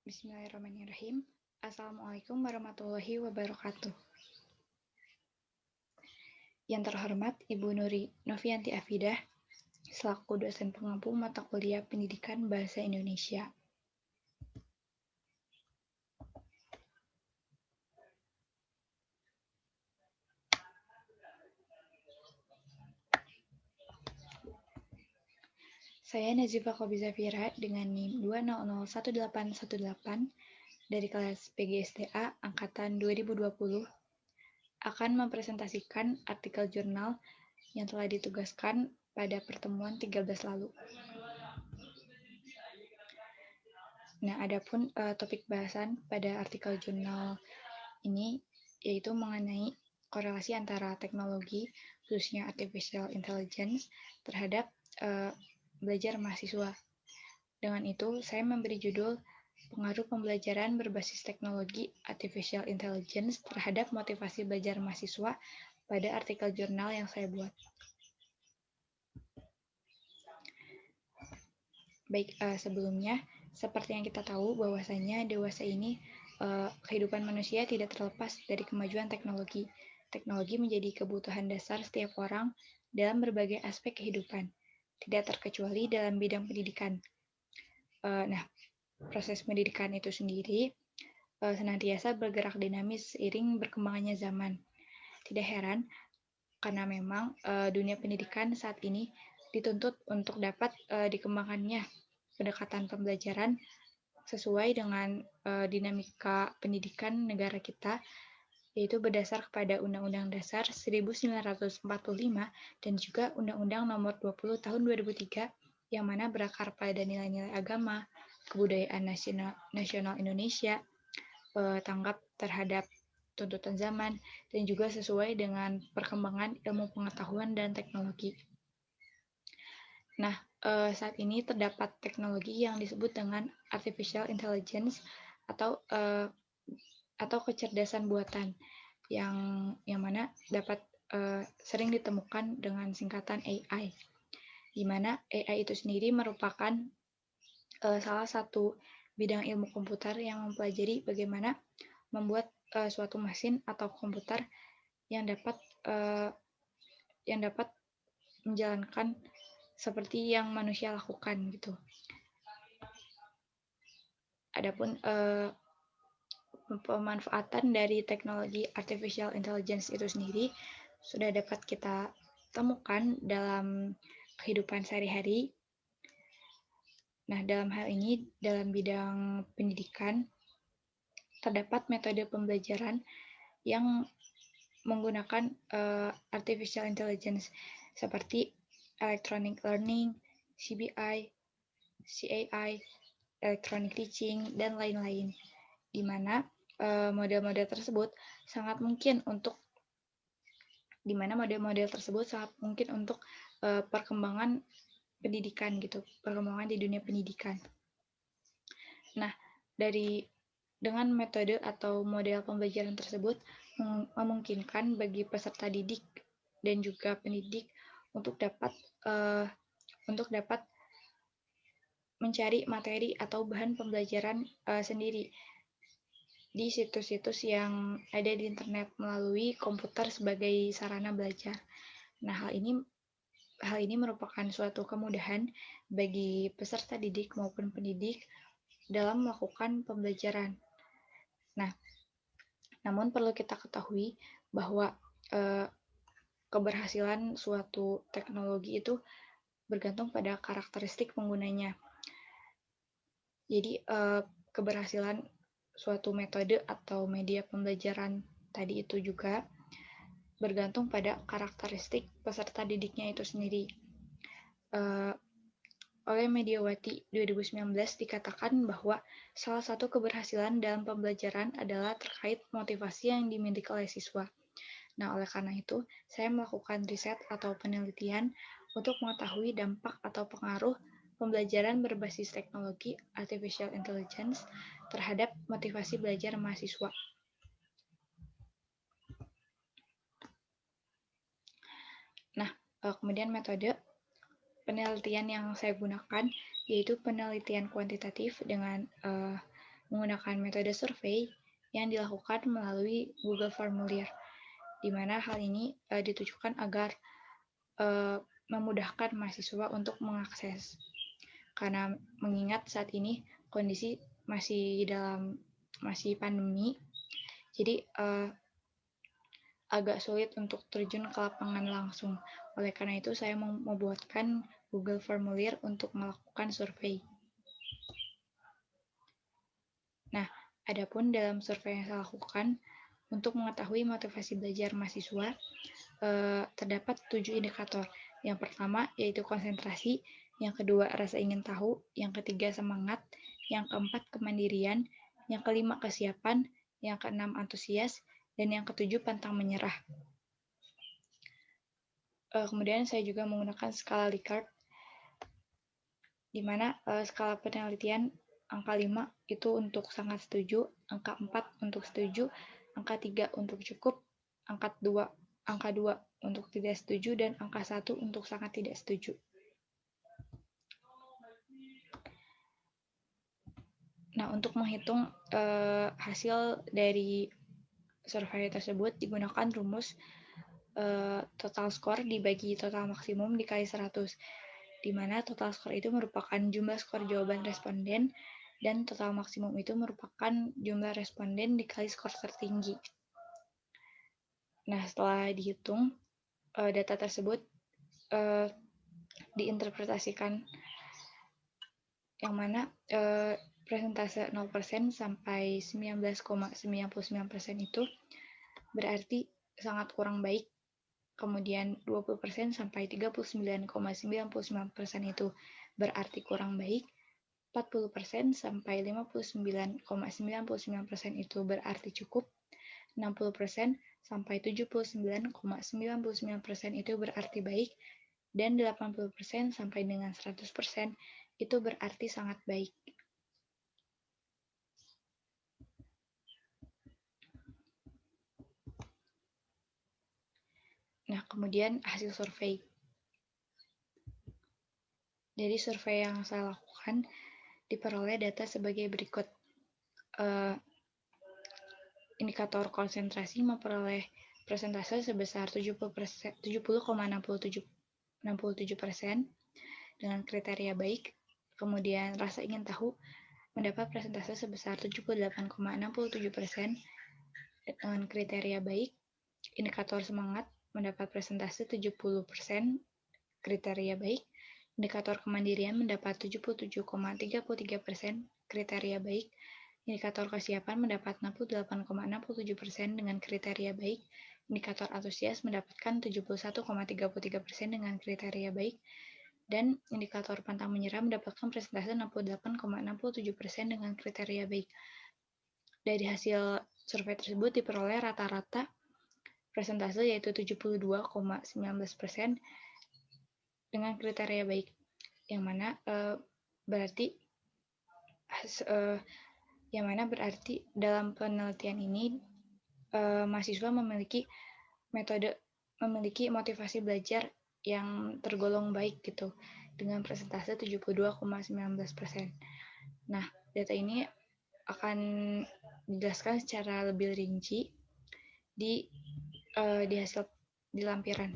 Bismillahirrahmanirrahim. Assalamualaikum warahmatullahi wabarakatuh. Yang terhormat Ibu Nuri Novianti Afidah, selaku dosen pengampu mata kuliah Pendidikan Bahasa Indonesia. Saya Nazifah Kobi Zafira dengan NIM 2001818 dari kelas PGSDA Angkatan 2020 akan mempresentasikan artikel jurnal yang telah ditugaskan pada pertemuan 13 lalu. Nah, adapun topik bahasan pada artikel jurnal ini yaitu mengenai korelasi antara teknologi, khususnya artificial intelligence, terhadap belajar mahasiswa. Dengan itu, saya memberi judul Pengaruh Pembelajaran Berbasis Teknologi Artificial Intelligence terhadap Motivasi Belajar Mahasiswa pada artikel jurnal yang saya buat. Baik, sebelumnya, seperti yang kita tahu bahwasanya dewasa ini kehidupan manusia tidak terlepas dari kemajuan teknologi. Teknologi menjadi kebutuhan dasar setiap orang dalam berbagai aspek kehidupan, tidak terkecuali dalam bidang pendidikan. Nah, proses pendidikan itu sendiri senantiasa bergerak dinamis seiring berkembangannya zaman. Tidak heran, karena memang dunia pendidikan saat ini dituntut untuk dapat dikembangkannya pendekatan pembelajaran sesuai dengan dinamika pendidikan negara kita, yaitu berdasar kepada Undang-Undang Dasar 1945 dan juga Undang-Undang Nomor 20 Tahun 2003 yang mana berakar pada nilai-nilai agama, kebudayaan nasional Indonesia, tanggap terhadap tuntutan zaman, dan juga sesuai dengan perkembangan ilmu pengetahuan dan teknologi. Nah, saat ini terdapat teknologi yang disebut dengan artificial intelligence atau kecerdasan buatan yang mana dapat sering ditemukan dengan singkatan AI, di mana AI itu sendiri merupakan salah satu bidang ilmu komputer yang mempelajari bagaimana membuat suatu mesin atau komputer yang dapat menjalankan seperti yang manusia lakukan gitu. Adapun pemanfaatan dari teknologi artificial intelligence itu sendiri sudah dapat kita temukan dalam kehidupan sehari-hari. Nah, dalam hal ini, dalam bidang pendidikan, terdapat metode pembelajaran yang menggunakan artificial intelligence seperti electronic learning, CBI, CAI, electronic teaching, dan lain-lain, di mana model-model tersebut sangat mungkin untuk perkembangan pendidikan gitu, perkembangan di dunia pendidikan. Nah, dengan metode atau model pembelajaran tersebut memungkinkan bagi peserta didik dan juga pendidik untuk dapat mencari materi atau bahan pembelajaran sendiri di situs-situs yang ada di internet melalui komputer sebagai sarana belajar. Nah, hal ini merupakan suatu kemudahan bagi peserta didik maupun pendidik dalam melakukan pembelajaran. Nah, namun perlu kita ketahui bahwa keberhasilan suatu teknologi itu bergantung pada karakteristik penggunanya. Jadi, keberhasilan suatu metode atau media pembelajaran tadi itu juga bergantung pada karakteristik peserta didiknya itu sendiri. Oleh Mediawati 2019 dikatakan bahwa salah satu keberhasilan dalam pembelajaran adalah terkait motivasi yang dimiliki oleh siswa. Nah, oleh karena itu, saya melakukan riset atau penelitian untuk mengetahui dampak atau pengaruh pembelajaran berbasis teknologi artificial intelligence terhadap motivasi belajar mahasiswa. Nah, kemudian metode penelitian yang saya gunakan yaitu penelitian kuantitatif dengan menggunakan metode survei yang dilakukan melalui Google Formulir, di mana hal ini ditujukan agar memudahkan mahasiswa untuk mengakses. Karena mengingat saat ini kondisi masih pandemi, jadi agak sulit untuk terjun ke lapangan langsung. Oleh karena itu, saya membuatkan Google Formulir untuk melakukan survei. Nah, adapun dalam survei yang saya lakukan, untuk mengetahui motivasi belajar mahasiswa, terdapat 7 indikator. Yang pertama yaitu konsentrasi, yang kedua rasa ingin tahu, yang ketiga semangat, yang keempat kemandirian, yang kelima kesiapan, yang keenam antusias, dan yang ketujuh pantang menyerah. Kemudian saya juga menggunakan skala Likert, di mana skala penelitian angka 5 itu untuk sangat setuju, angka 4 untuk setuju, angka 3 untuk cukup, angka 2 untuk tidak setuju, dan angka 1 untuk sangat tidak setuju. Nah, untuk menghitung hasil dari survei tersebut digunakan rumus total skor dibagi total maksimum dikali 100, di mana total skor itu merupakan jumlah skor jawaban responden dan total maksimum itu merupakan jumlah responden dikali skor tertinggi. Nah, setelah dihitung, data tersebut diinterpretasikan yang mana persentase 0% sampai 19,99% itu berarti sangat kurang baik. Kemudian 20% sampai 39,99% itu berarti kurang baik. 40% sampai 59,99% itu berarti cukup. 60% sampai 79,99% itu berarti baik. Dan 80% sampai dengan 100% itu berarti sangat baik. Nah, kemudian hasil survei. Dari survei yang saya lakukan, diperoleh data sebagai berikut. Indikator konsentrasi memperoleh persentase sebesar 70,67% dengan kriteria baik. Kemudian rasa ingin tahu mendapat persentase sebesar 78,67% dengan kriteria baik. Indikator semangat mendapat persentase 70% kriteria baik. Indikator kemandirian mendapat 77,33% kriteria baik. Indikator kesiapan mendapat 68,67% dengan kriteria baik. Indikator antusias mendapatkan 71,33% dengan kriteria baik. Dan indikator pantang menyerah mendapatkan persentase 68,67% dengan kriteria baik. Dari hasil survei tersebut diperoleh rata-rata persentase yaitu 72,19% dengan kriteria baik, yang mana berarti dalam penelitian ini mahasiswa memiliki motivasi belajar yang tergolong baik gitu dengan persentase 72,19%. Nah, data ini akan dijelaskan secara lebih rinci di lampiran.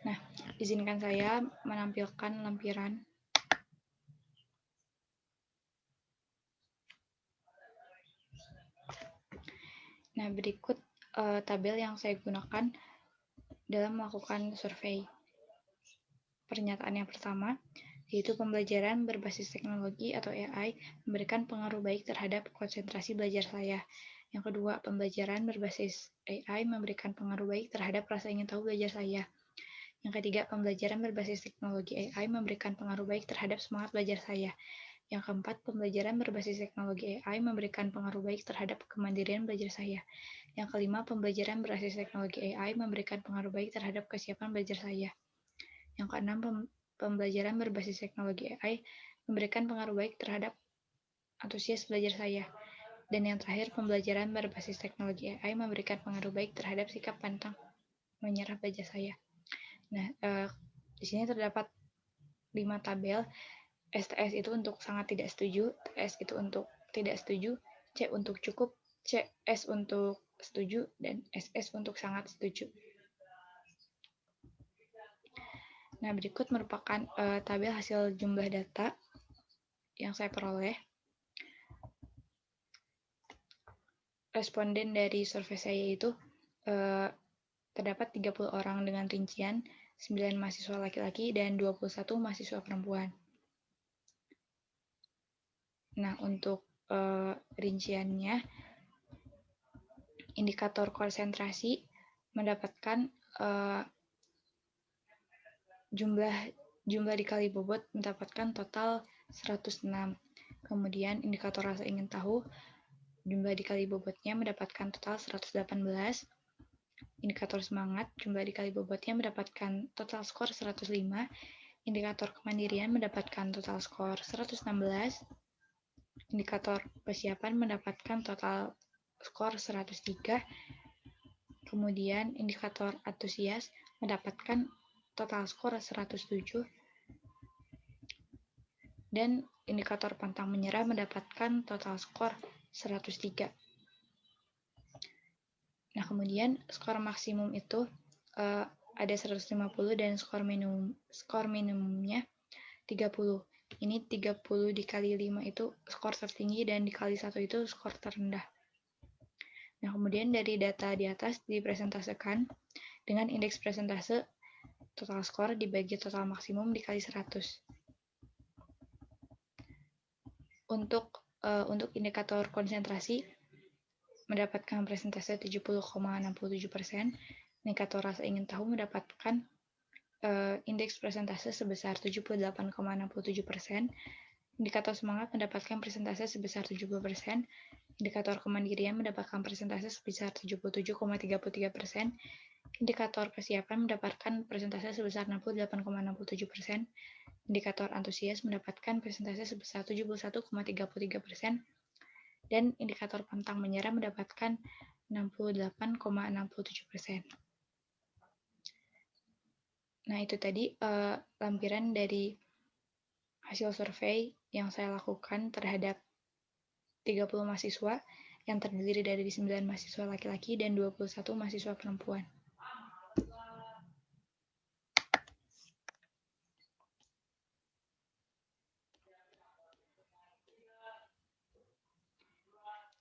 Nah, izinkan saya menampilkan lampiran. Nah, berikut tabel yang saya gunakan dalam melakukan survei. Pernyataan yang pertama, yaitu pembelajaran berbasis teknologi atau AI memberikan pengaruh baik terhadap konsentrasi belajar saya. Yang kedua, pembelajaran berbasis AI memberikan pengaruh baik terhadap rasa ingin tahu belajar saya. Yang ketiga, pembelajaran berbasis teknologi AI memberikan pengaruh baik terhadap semangat belajar saya. Yang keempat, pembelajaran berbasis teknologi AI memberikan pengaruh baik terhadap kemandirian belajar saya. Yang kelima, pembelajaran berbasis teknologi AI memberikan pengaruh baik terhadap kesiapan belajar saya. Yang keenam, pembelajaran berbasis teknologi AI memberikan pengaruh baik terhadap antusias belajar saya. Dan yang terakhir, pembelajaran berbasis teknologi AI memberikan pengaruh baik terhadap sikap pantang menyerah belajar saya. Nah, di sini terdapat 5 tabel STS itu untuk sangat tidak setuju, TS itu untuk tidak setuju, C untuk cukup, CS untuk setuju, dan SS untuk sangat setuju. Nah, berikut merupakan tabel hasil jumlah data yang saya peroleh. Responden dari survei saya itu terdapat 30 orang dengan rincian 9 mahasiswa laki-laki dan 21 mahasiswa perempuan. Nah, untuk rinciannya, indikator konsentrasi mendapatkan jumlah dikali bobot mendapatkan total 106. Kemudian indikator rasa ingin tahu, jumlah dikali bobotnya mendapatkan total 118. Indikator semangat, jumlah dikali bobotnya mendapatkan total skor 105. Indikator kemandirian mendapatkan total skor 116. Indikator persiapan mendapatkan total skor 103. Kemudian indikator antusias mendapatkan total skor 107. Dan indikator pantang menyerah mendapatkan total skor 103. Nah, kemudian skor maksimum itu ada 150 dan skor minimumnya 30. Ini 30 dikali 5 itu skor tertinggi dan dikali 1 itu skor terendah. Nah, kemudian dari data di atas dipresentasikan dengan indeks presentase total skor dibagi total maksimum dikali 100. Untuk indikator konsentrasi mendapatkan presentase 70,67%. Indikator rasa ingin tahu mendapatkan indeks presentase sebesar 78,67%. Indikator semangat mendapatkan presentase sebesar 70%. Indikator kemandirian mendapatkan presentase sebesar 77,33%. Indikator kesiapan mendapatkan presentase sebesar 68,67%. Indikator antusias mendapatkan presentase sebesar 71,33%. Dan indikator pantang menyerah mendapatkan 68,67%. Nah, itu tadi lampiran dari hasil survei yang saya lakukan terhadap 30 mahasiswa yang terdiri dari 9 mahasiswa laki-laki dan 21 mahasiswa perempuan.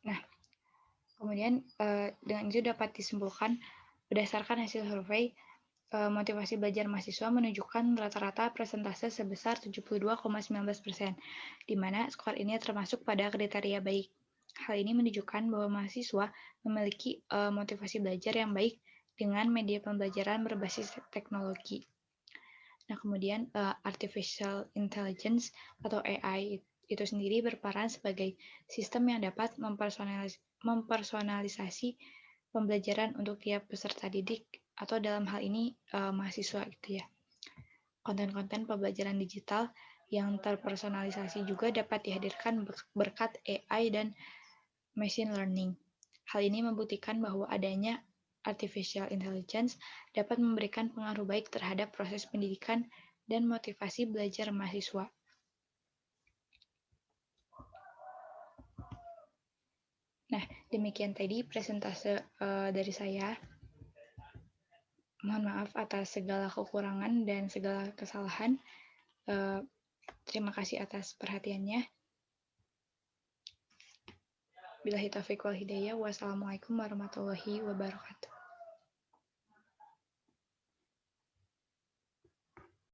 Nah, kemudian dengan itu dapat disimpulkan berdasarkan hasil survei, motivasi belajar mahasiswa menunjukkan rata-rata presentase sebesar 72,19%, di mana skor ini termasuk pada kriteria baik. Hal ini menunjukkan bahwa mahasiswa memiliki motivasi belajar yang baik dengan media pembelajaran berbasis teknologi. Nah, kemudian artificial intelligence atau AI itu sendiri berperan sebagai sistem yang dapat mempersonalisasi pembelajaran untuk tiap peserta didik atau dalam hal ini mahasiswa gitu ya. Konten-konten pembelajaran digital yang terpersonalisasi juga dapat dihadirkan berkat AI dan machine learning. Hal ini membuktikan bahwa adanya artificial intelligence dapat memberikan pengaruh baik terhadap proses pendidikan dan motivasi belajar mahasiswa. Nah, demikian tadi presentase dari saya. Mohon maaf atas segala kekurangan dan segala kesalahan. Terima kasih atas perhatiannya. Billahi taufiq wal hidayah. Wassalamualaikum warahmatullahi wabarakatuh.